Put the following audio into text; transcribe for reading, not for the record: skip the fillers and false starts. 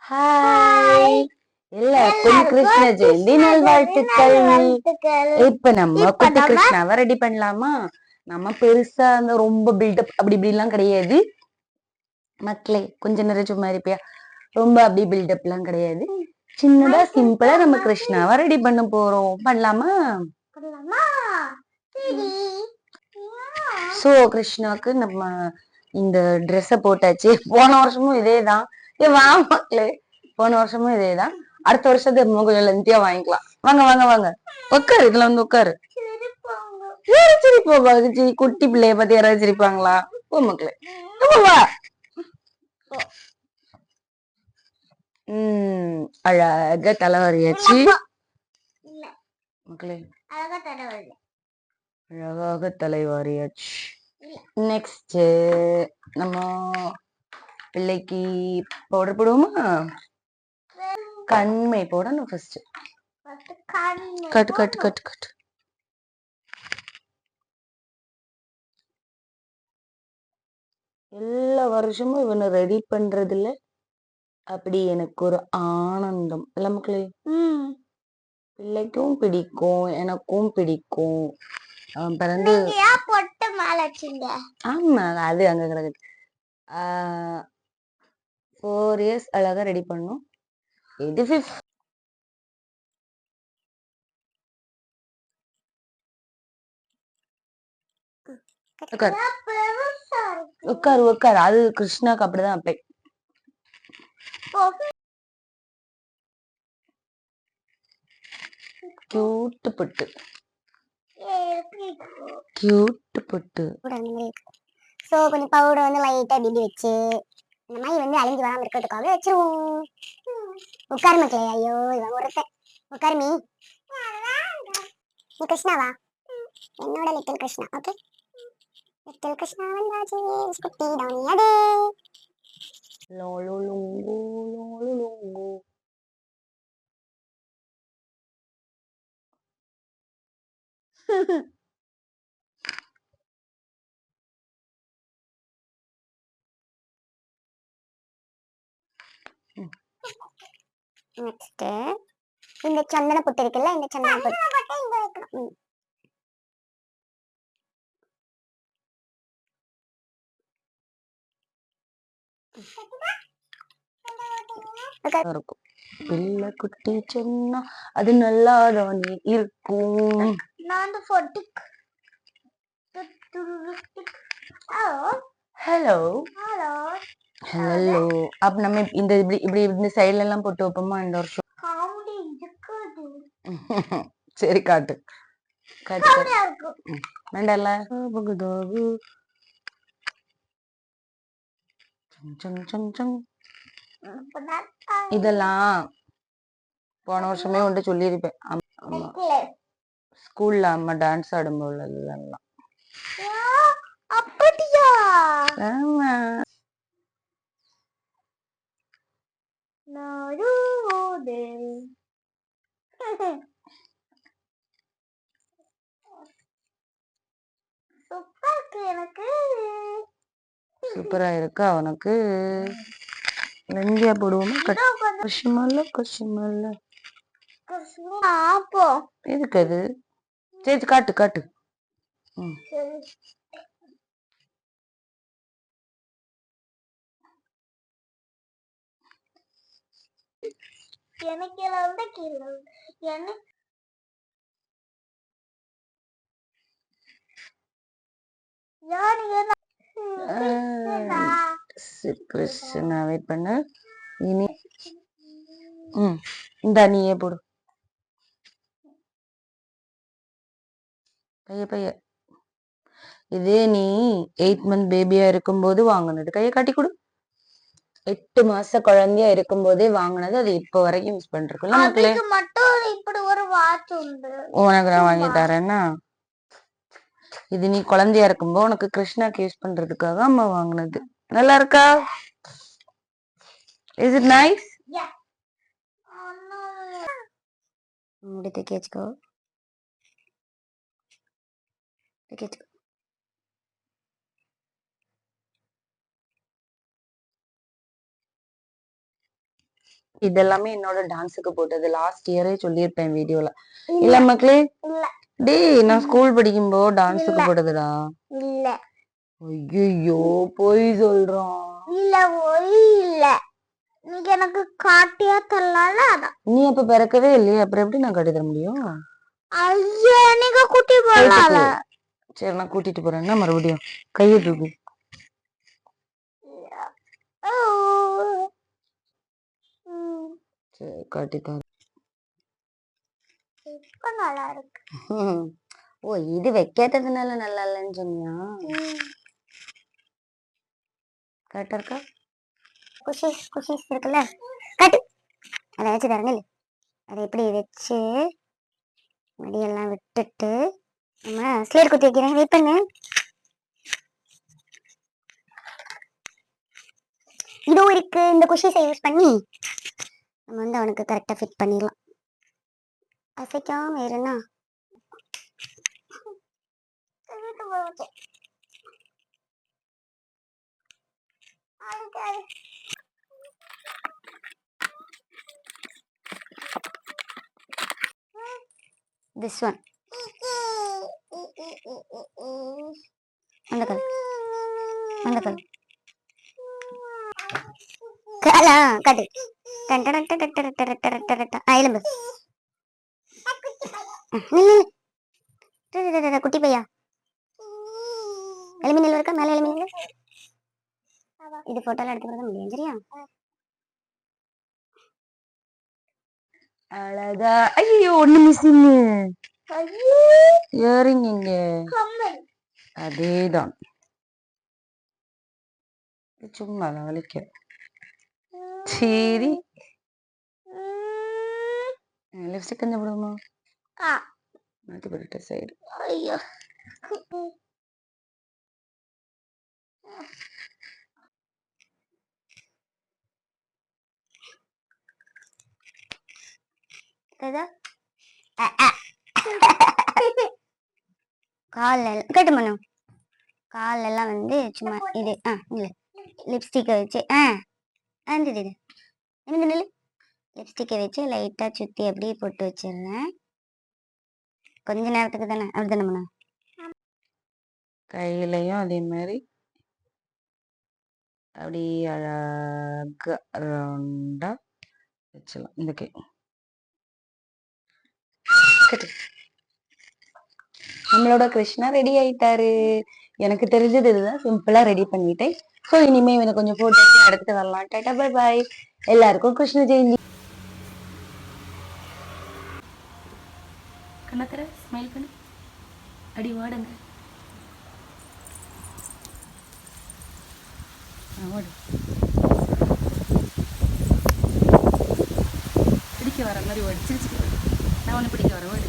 Hi, எல்லாருக்கும் கிருஷ்ண ஜெயந்தி நல்வாழ்த்துக்கள். இப்ப நம்ம குட்டி கிருஷ்ணாவை ரெடி பண்ணலாமா? நம்ம பெருசா அந்த ரொம்ப பில்டப் அப்படி இப்படி எல்லாம் கிடையாது மக்களே. கொஞ்ச நேரம் சும்மா இருப்பியா? ரொம்ப அப்படி பில்டப் எல்லாம் கிடையாது. சின்னதா சிம்பிளா நம்ம கிருஷ்ணாவை ரெடி பண்ண போறோம். பண்ணலாமா? சோ கிருஷ்ணாவுக்கு நம்ம இந்த ட்ரெஸ்ஸ போட்டாச்சு. போன வருஷமும் இதேதான். வா மக்களே, போன வருஷமும் இதேதான். அடுத்த வருஷத்துக்கு இன்னும் கொஞ்சம் லென்த்தியா வாங்கிக்கலாம். வாங்க வாங்க வாங்க, உட்காரு, இதுல வந்து உட்காரு. யாரும் சிரிப்பா? குட்டி பிள்ளைய பத்தி யாராவது சிரிப்பாங்களா? போ மக்களே, வா. அழகா தலை வரையாச்சு மக்களே, அழகாக தலை வரையாச்சு. நெக்ஸ்ட் நம்ம பிள்ளைக்கு பவுடர் போடுவோமா? கண்மை போடணும் ஃபர்ஸ்ட். கட்டு கட்டு கட்டு கட்டு. எல்லா வருஷமும் இவனை ரெடி பண்றதுல அப்படி எனக்கு ஒரு ஆனந்தம். இல்ல மக்களே? பிள்ளைக்கும் பிடிக்கும், எனக்கும் பிடிக்கும். பிறந்து ஆமா, அது அங்க கிடக்குது. 4 years அழகா ரெடி பண்ணும். இது 5th. உட்காரு உட்காரு. அது கிருஷ்ணாக்கு அப்படிதான் அப்பே. கியூட் புட்டு, கியூட் புட்டு. சோ கொஞ்சம் பவுடர் வந்து லைட்டா இப்படி வச்சு இந்த மாதிரி வந்து அழிஞ்சு வராம இருக்கிறதுக்காக வச்சிருவோம். உட்காரு மக்களே. ஐயோ இவன் ஒருத்தன். உட்காரு மீ. நீ கிருஷ்ணாவா? என்னோட little Krishna. Okay, little Krishna வந்தாச்சு. குட்டி டானி அது. லோலோ லோங்கோ லோலோ லோங்கோ. நெக்ஸ்ட் இந்த சந்தன புட்டு இருக்குல்ல, இந்த சந்தன புட்டு இங்க வைக்கணும். இருக்கும். பிள்ளை குட்டி சொன்னா அது நல்லா தானே இருக்கும். Hello hello. அப்ப நம்ம இந்த இப்படி இப்படி இந்த சைடுல எல்லாம் போட்டு வைப்போமா இந்த வருஷம்? சரி காட்டு காட்டு. வேண்டல இதெல்லாம் போன வருஷமே உண்டு சொல்லியிருப்பேன். ஸ்கூல்ல அம்மா டான்ஸ் ஆடும்போது இதெல்லாம். அப்படியா? ஆமா. சூப்பரா இருக்கா உனக்கு? லெங்கியா போடுவோமா? கஷ்மல்ல கஷ்மல்ல. எதுக்கு அது? சரி காட்டு காட்டு. கிருஷ்ணா வெயிட் பண்ண. இனி இந்த நீயே போடு. பைய பைய. இதே நீ 8 month பேபியா இருக்கும்போது வாங்கினது. கையை காட்டி கொடு. 8 மாச குழந்தையா இருக்கும் போதே வாங்கினது. அது இப்ப வரைக்கும் யூஸ் பண்றதுல மக்களே. இப்படி ஒரு வாட்ச் உண்டு. உனக்கு நான் வாங்கி தரேன்னா, இது நீ குழந்தையா இருக்கும்போது உனக்கு கிருஷ்ணாக்கு யூஸ் பண்றதுக்காக அம்மா வாங்கினது. நல்லா இருக்கா? Is it nice? முடித்து கேச்சுக்கோ. இதெல்லாமே என்னோட டான்ஸுக்கு போட்டது. லாஸ்ட் இயரே சொல்லியிருப்பேன் வீடியோல. இல்ல மக்களே, இல்ல டேய் நான் ஸ்கூல் படிக்கும்போது டான்ஸுக்கு போட்டதுடா. இல்ல ஐயோ போய் சொல்றான். இல்ல ஒய் இல்ல நீங்க எனக்கு காட்டியா தரலால அதான். நீ அப்ப பிறக்கவே இல்லையே, அப்புறம் எப்படி நான் கட்டி தர முடியும்? ஐயா நீங்க கூட்டி போலால. சரி நான் கூட்டிட்டு போறேன்னா மறுபடியும் கையை தூக்கு. சரி காட்டித்தரேன். இப்ப நல்லா இருக்கு. ஓ இது வைக்காததுனால நல்லா இல்லைன்னு சொன்னியா? கரெக்டா இருக்கா? குஷிஸ் குஷிஸ் இருக்குல்ல, கட்டு அதை வச்சு தரங்க. அதை எப்படி வச்சு மடியெல்லாம் விட்டுட்டு நம்ம ஸ்லேட் குத்தி வைக்கிறேன். வெயிட் பண்ணு. இதோ இருக்கு. இந்த குஷிஸை யூஸ் பண்ணி நம்ம வந்து அவனுக்கு கரெக்டா ஃபிட் பண்ணிடலாம். அசைக்காம இருனா. This one. அந்த கல் அந்த கல் கலா கட்டு எலும்பு குட்டி பையா எலும்பி நெல் இருக்கா? மேல எலும்பி நெல். இது போட்டோல எடுத்து போட முடியும். சரியா? அழகா. ஐயோ ஒண்ணு மிஸ்ஸிங். இயரிங் இங்க. அதேதான். சும்மா வலிக்க. சரி லிப்ஸ்டிக் கொஞ்சம் போடுமா? மாத்தி போட்டுட்ட சைடு. ஐயோ கால் கட்டு மனு. கால் எல்லாம் வந்து சும்மா இது இல்ல லிப்ஸ்டிக்கை வச்சு இது லிப்ஸ்டிக்கை வச்சு லைட்டா சுத்தி அப்படியே போட்டு வச்சிருந்தேன். கொஞ்ச நேரத்துக்கு தானே, அப்படிதானே மனு? கையிலையும் அதே மாதிரி அப்படி அழகா ரவுண்டா வச்சிடலாம். இந்த கை நம்மளோட கிருஷ்ணா ரெடி ஆயிட்டாரு. எனக்கு தெரிஞ்சது இதுதான், சிம்பிளா ரெடி பண்ணிட்டேன். ஸோ இனிமே எனக்கு கொஞ்சம் போட்டோ எடுத்துட்டு வரலாம். Tata bye bye. எல்லாருக்கும் கிருஷ்ண ஜெயந்தி. கண்ணாத்திர ஸ்மைல் பண்ணு. அடி வாடுங்க. பிடிக்க வர மாதிரி ஓடி சிரிச்சுக்க. நான் ஒன்று பிடிக்க வர ஓடு.